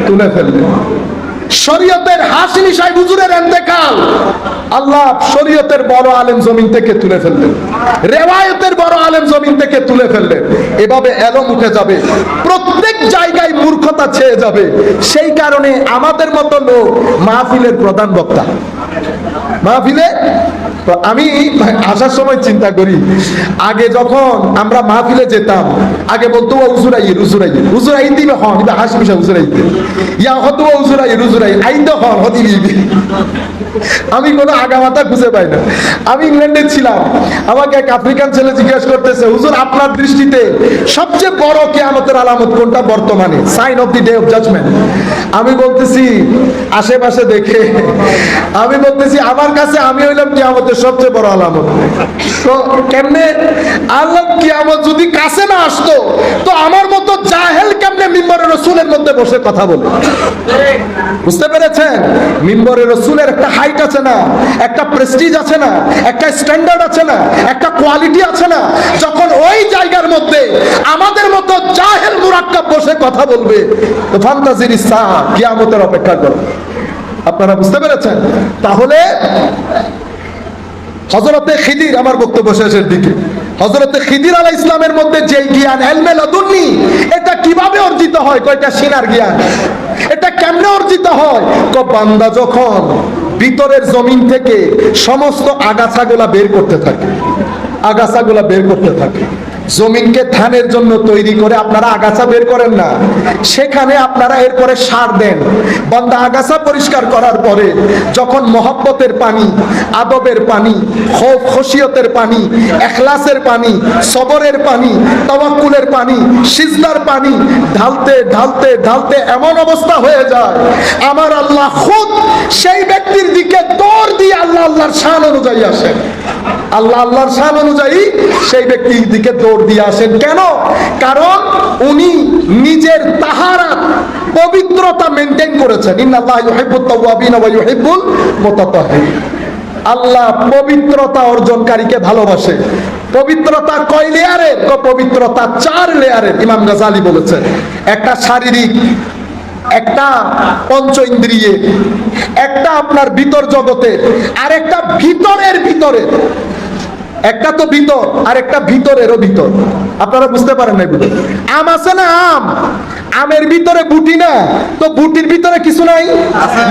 তুলে ফেললেন। শরীয়তের হাসিনী সাহেব হুজুরের ইন্তেকাল, আল্লাহ শরীয়তের বড় আলেম জমিন থেকে তুলে ফেললেন, রিওয়ায়াতের বড় আলেম জমিন থেকে তুলে ফেললেন। এভাবে এলম উঠে যাবে, প্রত্যেক জায়গায় মূর্খতা ছেয়ে যাবে। সেই কারণে আমাদের মতো লোক মাহফিলের প্রধান বক্তা। মাহফিলে আমি আসার সময় চিন্তা করি, আগে যখন আমরা মাহফিলে যেতাম, আগে বলতো হুজুরাই হুজুরাই হুজুরাই দিবে হন, এটা হাসমিশা হুজুরাইতে ইয়া হতো হুজুরাই হুজুরাই আইতে হন হতি। আমি কোনো আগামাতা খুঁজে পাই না। আমি ইংল্যান্ডে ছিলাম, আমাকে এক আফ্রিকান ছেলে জিজ্ঞেস করতেছে, হুজুর আপনার দৃষ্টিতে সবচেয়ে বড় কিয়ামতের আলামত কোনটা বর্তমানে, sign of the day of judgment? আমি বলতেছি আশেপাশে দেখে, আমি বলতেছি আমার কাছে আমি হইলাম কিয়ামতের সবচেয়ে বড় আলামত। তো কেমনে আল্লাহ কিয়ামত যদি কাছে না আসতো, তো আমার মতো জাহেল কেমনে মিম্বরে রাসূলের মধ্যে বসে কথা বলে? বুঝতে পেরেছেন? মিম্বরে রাসূলের একটা হাইট আছে না, একটা প্রেস্টিজ আছে না, একটা স্ট্যান্ডার্ড আছে না, একটা কোয়ালিটি আছে না। যখন ওই জায়গার মধ্যে আমাদের মতো জাহেল মুরাক্কাব বসে কথা বলবে, তো ফান্তাজির ইসা কিয়ামতের অপেক্ষা করো। আপনারা বুঝতে পেরেছেন? তাহলে হযরতে খিদির, আমার বক্তব্য শেষের দিকে, হযরতে খিদির আলাইহিস সালামের মধ্যে যে জ্ঞান ইলমে লাদুন্নি, এটা কিভাবে অর্জিত হয়? কয়টা সিনার জ্ঞান, এটা কেমনে অর্জিত হয়? বান্দা যখন ভিতরের জমিন থেকে সমস্ত আগাছাগুলা বের করতে থাকে, আগাছাগুলা বের করতে থাকে, জমিনকে ধানের জন্য তৈরি করে আপনারা আগাছা বের করেন না, সেখানে আপনারা এরপরে সার দেন। বান্দা আগাছা পরিষ্কার করার পরে যখন মহব্বতের পানি, আদবের পানি, খৌফ খশিয়তের পানি, ইখলাসের পানি, সবরের পানি, তাওয়াক্কুলের পানি, সিজদার পানি ঢালতে ঢালতে ঢালতে এমন অবস্থা হয়ে যায়, আমার আল্লাহ খুদ সেই ব্যক্তির দিকে দৌড় দিয়ে আল্লাহ আল্লাহর শান অনুযায়ী আসেন। আল্লাহ আল্লাহর শান অনুযায়ী সেই ব্যক্তির দিকে দৌড় দিয়ে আসেন। কেন? কারণ উনি নিজের তাহারাত, পবিত্রতা মেনটেন করেছেন। ইন্নাল্লাহা ইউহিব্বুত তাওয়াবিন ওয়া ইউহিব্বুল মুতাতাহহিরিন। আল্লাহ পবিত্রতা অর্জনকারীকে ভালোবাসে। পবিত্রতা কয় লেয়ারের? পবিত্রতা 4 লেয়ারের। ইমাম গাজালি বলেছেন, একটা শারীরিক, একটা পঞ্চ ইন্দ্রিয়ে, একটা আপনার ভিতর জগতে, আর একটা ভিতরের ভিতরে। একটা তো ভিতর, আর একটা ভিতরেরও ভিতর। আপনারা বুঝতে পারেন না? এগুলো আম আছে না, আম, আমের ভিতরে বুটি না, তো বুটির ভিতরে কিছু নাই,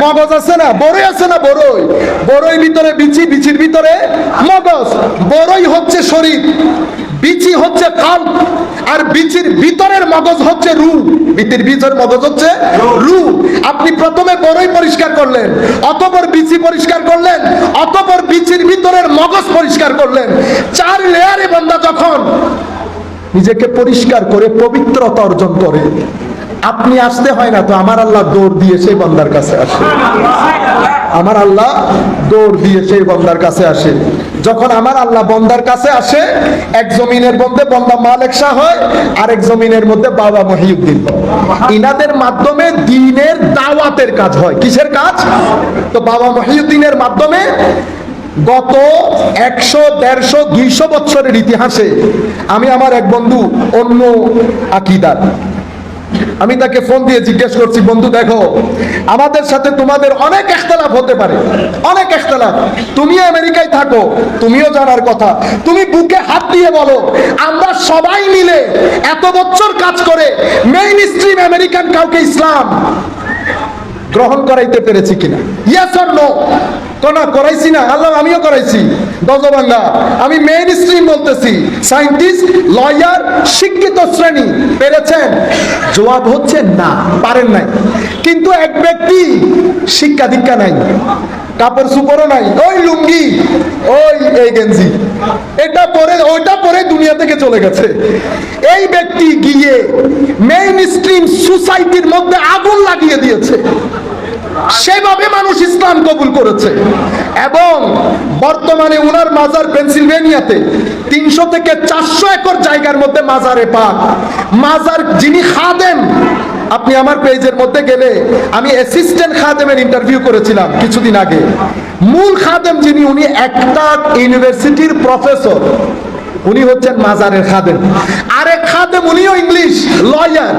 মগজ আছে না, বড়ই আছে না, বড়ই, বড়ই ভিতরে বিচি, বিচির ভিতরে মগজ। বড়ই হচ্ছে শরীর, বিচি হচ্ছে ফাল, আর বিচির ভিতরের মগজ হচ্ছে রু। বিচির ভিতরের মগজ হচ্ছে রু। আপনি প্রথমে বড়ই পরিষ্কার করলেন, অতঃপর বিচি পরিষ্কার করলেন, অতঃপর বিচির ভিতরের মগজ পরিষ্কার করলেন। 4 লেয়ারে বান্দা যখন নিজেকে পরিষ্কার করে পবিত্রতা অর্জন করে, আপনি আসতে হয় না তো, আমার আল্লাহ দৌড় দিয়ে সেই বান্দার কাছে আসে। আমার আল্লাহ দৌড় দিয়ে সেই বান্দার কাছে আসে। যখন আমার আল্লাহ বান্দার কাছে আসে, এক জমিনের মধ্যে বান্দা মালিক শাহ হয়, আরেক জমিনের মধ্যে বাবা মহিউদ্দিন। ইনাদের মাধ্যমে দ্বীনের দাওয়াতের কাজ হয়। কিসের কাজ? তো বাবা মহিউদ্দিনের মাধ্যমে গত 100, 150, 200 বছরের ইতিহাসে আমি আমার এক বন্ধু অন্য আকীদার, আমি তাকে ফোন দিয়ে জিজ্ঞেস করছি, বন্ধু দেখো আমাদের সাথে তোমাদের অনেক ইখতিলাফ হতে পারে, অনেক ইখতিলাফ, তুমি আমেরিকায় থাকো, তুমিও জানার কথা, তুমি বুকে হাত দিয়ে বলো আমরা সবাই মিলে এত বছর কাজ করে মেইন স্ট্রিম আমেরিকান কাউকে ইসলাম গ্রহণ করাইতে পেরেছি কিনা? Yes or no? কোনা করাইছি না? আল্লাহ আমিও করাইছি দজবাঙ্গা। আমি মেইন স্ট্রিম বলতেছি, সায়েন্টিস্ট, লয়ার, শিক্ষিত শ্রেণী পেরেছেন? জবাব হচ্ছে না, পারেন নাই। কিন্তু এক ব্যক্তি শিক্ষা দীক্ষা নাই, কাপড় সুপরও নাই, ওই লুঙ্গি, ওই এই গেঞ্জি, এটা পরে ওইটা পরে দুনিয়া থেকে চলে গেছে। এই ব্যক্তি গিয়ে মেইন স্ট্রিম সোসাইটির মধ্যে আগুন লাগিয়ে দিয়েছে, সেভাবে মানুষ ইসলাম কবুল করেছে। এবং বর্তমানে উনার মাজার পেনসিলভেনিয়াতে 300 থেকে 400 একর জায়গার মধ্যে মাজারে পাক। মাজার যিনি খাদেম, আপনি আমার পেজের মধ্যে গেলে আমি অ্যাসিস্ট্যান্ট খাদেমের ইন্টারভিউ করেছিলাম কিছুদিন আগে। মূল খাদেম যিনি, উনি একটা ইউনিভার্সিটির প্রফেসর, উনি হচ্ছেন মাজারের খাদেম। আরেক খাদেম উনিও ইংলিশ লয়ার।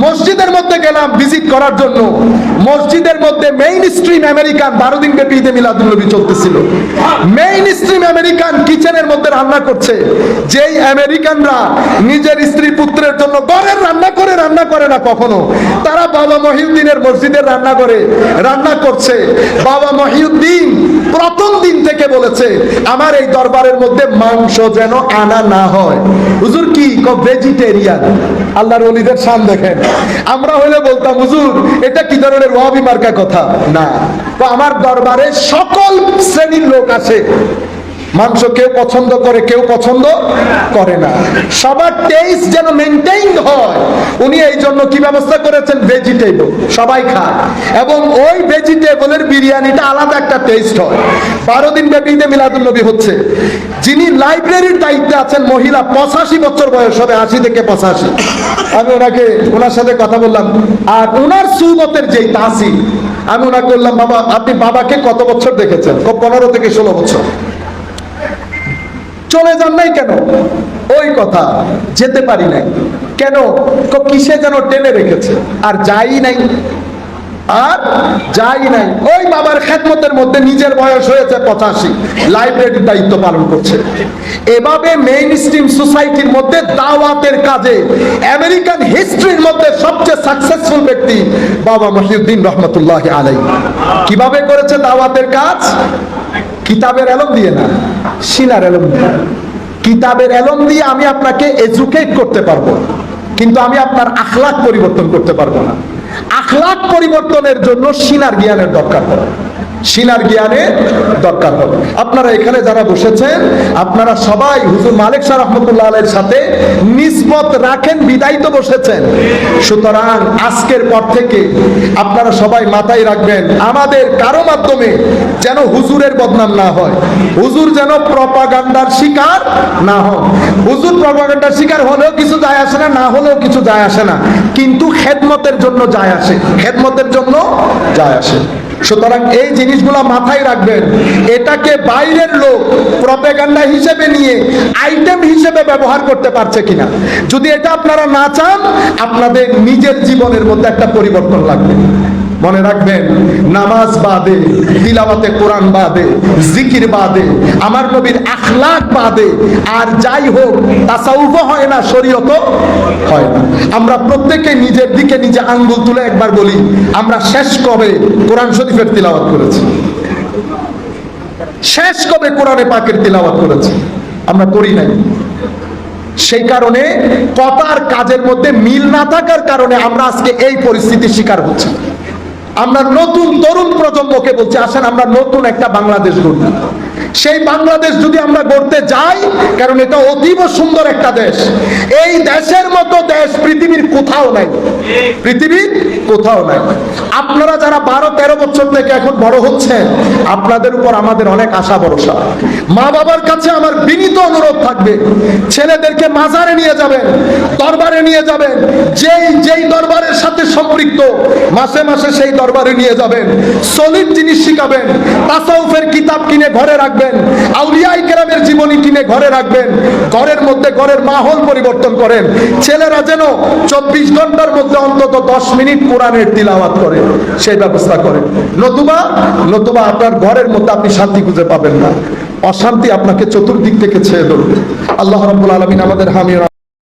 মসজিদের মধ্যে গেলাম ভিজিট করার জন্য, মসজিদের মধ্যে মেইন স্ট্রিম আমেরিকান 12 দিন ব্যাপী ঈদে মিলাদুন্নবী চলতেছিল। মেইন স্ট্রিম আমেরিকান কিচেনের মধ্যে রান্না করছে, যেই আমেরিকানরা নিজের স্ত্রী পুত্রের জন্য ঘরের রান্না করে না কখনো, তারা বাবা মহিউদ্দিনের মসজিদের রান্না করে রান্না করছে। বাবা মহিউদ্দিন প্রথম দিন থেকে বলেছে আমার এই দরবারের মধ্যে মাংস যেন আনা না হয়। হুজুর কি ভেজিটেরিয়ান? আল্লাহর ওলিদের শান দেখেন। আমরা হলে বলতাম হুজুর এটা কি ধরনের ওয়াহাবি মার্কা কথা? না, তো আমার দরবারে সকল শ্রেণীর লোক আসে, মাংস কেউ পছন্দ করে, কেউ পছন্দ করে না, সবার টেস্ট যেন মেইনটেইন হয়। উনি এই জন্য কি ব্যবস্থা করেছেন? ভেজিটেবল সবাই খায়, এবং ওই ভেজিটেবলের বিরিয়ানিটা আলাদা একটা টেস্ট হয়। 12 দিন ব্যাপী ঈদে মিলাদুন্নবী হচ্ছে। যিনি লাইব্রেরির দায়িত্বে আছেন মহিলা, 85 বছর বয়স হবে, 80 থেকে 85। আমি ওনার সাথে কথা বললাম, আর ওনার সুবতের যেই তাসির, আমি ওনাকে বললাম বাবা আপনি বাবাকে কত বছর দেখেছেন? 15 থেকে 16 বছর। চলে যান নাই কেন? ওই কথা, যেতে পারি নাই কেন? কিসে যেন টেনে রেখেছে, আর যাই নাই, আর যাই নাই। ওই বাবার খেদমতের মধ্যে নিজের বয়স হয়েছে 85, লাইব্রেরির দায়িত্ব পালন করছে। এভাবে মেইন স্ট্রিম সোসাইটির মধ্যে দাওয়াতের কাজে আমেরিকান হিস্ট্রির মধ্যে সবচেয়ে সাকসেসফুল ব্যক্তি বাবা মহিউদ্দিন রহমতুল্লাহ আলাইহি। কিভাবে করেছে দাওয়াতের কাজ? কিতাবের এলম দিয়ে না, সিনার এলম দিয়ে। কিতাবের এলম দিয়ে আমি আপনাকে এডুকেট করতে পারবো, কিন্তু আমি আপনার আখলাক পরিবর্তন করতে পারবো না। আখলাক পরিবর্তনের জন্য সিনার জ্ঞানের দরকার হয়, সিনার জ্ঞানের দরকার হবে। আপনারা এখানে যারা বসেছেন, আপনারা সবাই হুজুর মালিক শাহ রহমতুল্লাহ আলাইহির সাথে নিসবত রাখেন বিদায় তো বসেছেন। সুতরাং আজকের পর থেকে আপনারা সবাই মাথায় রাখবেন, আমাদের কারো মাধ্যমে যেন হুজুরের বদনাম না হয়, হুজুর যেন প্রপাগান্ডার শিকার না হয়। হুজুর প্রপাগান্ডার শিকার হলেও কিছু যায় আসে না, না হলেও কিছু যায় আসে না, কিন্তু খেদমতের জন্য যায় আসে, খেদমতের জন্য যায় আসে। সুতরাং এই জিনিসগুলো মাথায় রাখবেন। এটাকে বাইরের লোক প্রপাগান্ডা হিসেবে নিয়ে আইটেম হিসেবে ব্যবহার করতে পারছে কিনা, যদি এটা আপনারা না চান, আপনাদের নিজের জীবনের মধ্যে একটা পরিবর্তন লাগবে। মনে রাখবেন, নামাজ বাদে, তিলাওয়াতে কোরআন বাদে, জিকির বাদে, আমার নবীর আখলাক বাদে আর যাই হোক তাসাউফ হয় না, শরীয়ত হয় না। আমরা প্রত্যেকে নিজের দিকে নিজে আঙ্গুল তুলে একবার বলি, আমরা শেষ কবে কোরআন শরীফের তিলাওয়াত করেছি? শেষ কবে কোরআনে পাকের তিলাওয়াত করেছি? আমরা করি নাই। সেই কারণে কথার কাজের মধ্যে মিল না থাকার কারণে আমরা আজকে এই পরিস্থিতির শিকার হচ্ছি। আমরা নতুন তরুণ প্রজন্মকে বলছি, আসেন আমরা নতুন একটা বাংলাদেশ গড়ি। সেই বাংলাদেশ যদি আমরা গড়তে যাই, কারণ এটা অতীব সুন্দর একটা দেশ, এই দেশের মতো দেশ পৃথিবীর কোথাও নাই, পৃথিবীর কোথাও নাই। আপনারা যারা 12-13 বছর থেকে এখন বড় হচ্ছেন, আপনাদের উপর আমাদের অনেক আশা ভরসা। মা বাবার কাছে আমার বিনীত অনুরোধ থাকবে, ছেলেদেরকে মাজারে নিয়ে যাবেন, দরবারে নিয়ে যাবেন, যেই দরবারের সাথে সম্পৃক্ত মাসে মাসে সেই দরবারে নিয়ে যাবেন, সলিড জিনিস শিখাবেন, তাসাউফের কিতাব কিনে ঘরে রাখবেন, আউলিয়া ইকরামের জীবনী কিনে ঘরে রাখবেন, ঘরের মধ্যে ঘরের মাহল পরিবর্তন করেন। ছেলেরা যেন 24 ঘন্টার মধ্যে অন্তত 10 মিনিট কোরআনের তিলাওয়াত করে, সেই ব্যবস্থা করেন। নতুবা আপনার ঘরের মধ্যে আপনি শান্তি খুঁজে পাবেন না, অশান্তি আপনাকে চতুর্দিক থেকে ছেয়ে ধরবে। আল্লাহ রাব্বুল আলামিন আমাদের হামি